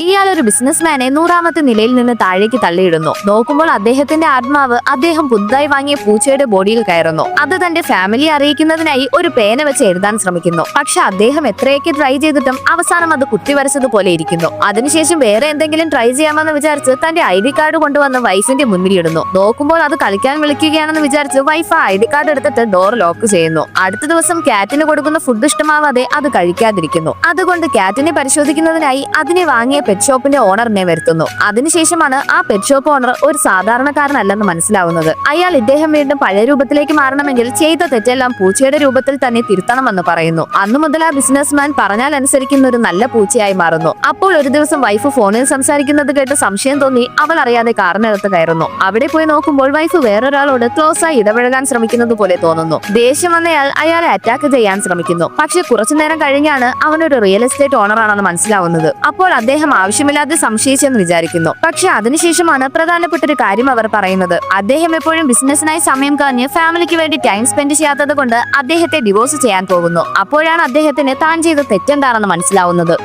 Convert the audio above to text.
ഇയാൾ ഒരു ബിസിനസ്മാനെ 100ാമത്തെ നിലയിൽ നിന്ന് താഴേക്ക് തള്ളിയിടുന്നു. നോക്കുമ്പോൾ അദ്ദേഹത്തിന്റെ ആത്മാവ് അദ്ദേഹം പുതുതായി വാങ്ങിയ പൂച്ചയുടെ ബോഡിയിൽ കയറുന്നു. അത് തന്റെ ഫാമിലിയെ അറിയിക്കുന്നതിനായി ഒരു പേന വെച്ച് എഴുതാൻ ശ്രമിക്കുന്നു. പക്ഷെ അദ്ദേഹം എത്രയൊക്കെ ട്രൈ ചെയ്തിട്ടും അവസാനം അത് കുത്തിവരച്ചതുപോലെ ഇരിക്കുന്നു. അതിനുശേഷം വേറെ എന്തെങ്കിലും ട്രൈ ചെയ്യാമെന്ന് വിചാരിച്ച് തന്റെ ID കാർഡ് കൊണ്ടുവന്ന് വൈഫിന്റെ മുന്നിലിടുന്നു. നോക്കുമ്പോൾ അത് കളിക്കാൻ വിളിക്കുകയാണെന്ന് വിചാരിച്ച് വൈഫ് ആ ID കാർഡ് എടുത്തിട്ട് ഡോർ ലോക്ക് ചെയ്യുന്നു. അടുത്ത ദിവസം കാറ്റിന് കൊടുക്കുന്ന ഫുഡ് ഇഷ്ടമാവാതെ അത് കഴിക്കാതിരിക്കുന്നു. അതുകൊണ്ട് കാറ്റിനെ പരിശോധിക്കുന്നതിനായി അതിനെ വാങ്ങിയ പെറ്റ് ഷോപ്പിന്റെ ഓണറിനെ വരുത്തുന്നു. അതിനുശേഷമാണ് ആ പെറ്റ് ഷോപ്പ് ഓണർ ഒരു സാധാരണക്കാരനല്ലെന്ന് മനസ്സിലാവുന്നത്. അയാൾ ഇദ്ദേഹം വീണ്ടും പഴയ രൂപത്തിലേക്ക് മാറണമെങ്കിൽ ചെയ്ത തെറ്റെല്ലാം പൂച്ചയുടെ രൂപത്തിൽ തന്നെ തിരുത്തണമെന്ന് പറയുന്നു. അന്നു മുതൽ ആ ബിസിനസ്മാൻ പറഞ്ഞാൽ അനുസരിക്കുന്ന ഒരു നല്ല പൂച്ചയായി മാറുന്നു. അപ്പോൾ ഒരു ദിവസം വൈഫ് ഫോണിൽ സംസാരിക്കുന്നത് കേട്ട് സംശയം തോന്നി അവൾ അറിയാതെ കാറിനകത്ത് കയറുന്നു. അവിടെ പോയി നോക്കുമ്പോൾ വൈഫ് വേറൊരാളോട് ക്ലോസ് ആയി ഇടപഴകാൻ ശ്രമിക്കുന്നത് പോലെ തോന്നുന്നു. ദേഷ്യം വന്നയാൾ അയാളെ അറ്റാക്ക് ചെയ്യാൻ ശ്രമിക്കുന്നു. പക്ഷെ കുറച്ചുനേരം കഴിഞ്ഞാണ് അവനൊരു റിയൽ എസ്റ്റേറ്റ് ഓണറാണെന്ന് മനസ്സിലാവുന്നത്. അപ്പോൾ അദ്ദേഹം ആവശ്യമില്ലാതെ സംശയിച്ചെന്ന് വിചാരിക്കുന്നു. പക്ഷെ അതിനുശേഷമാണ് പ്രധാനപ്പെട്ട ഒരു കാര്യം അവർ പറയുന്നത്. അദ്ദേഹം എപ്പോഴും ബിസിനസ്സിനായി സമയം കളഞ്ഞ് ഫാമിലിക്ക് വേണ്ടി ടൈം സ്പെൻഡ് ചെയ്യാത്തത് കൊണ്ട് അദ്ദേഹത്തെ ഡിവോഴ്സ് ചെയ്യാൻ പോകുന്നു. അപ്പോഴാണ് അദ്ദേഹത്തിന് താൻ ചെയ്ത തെറ്റെന്താണെന്ന് മനസ്സിലാവുന്നത്.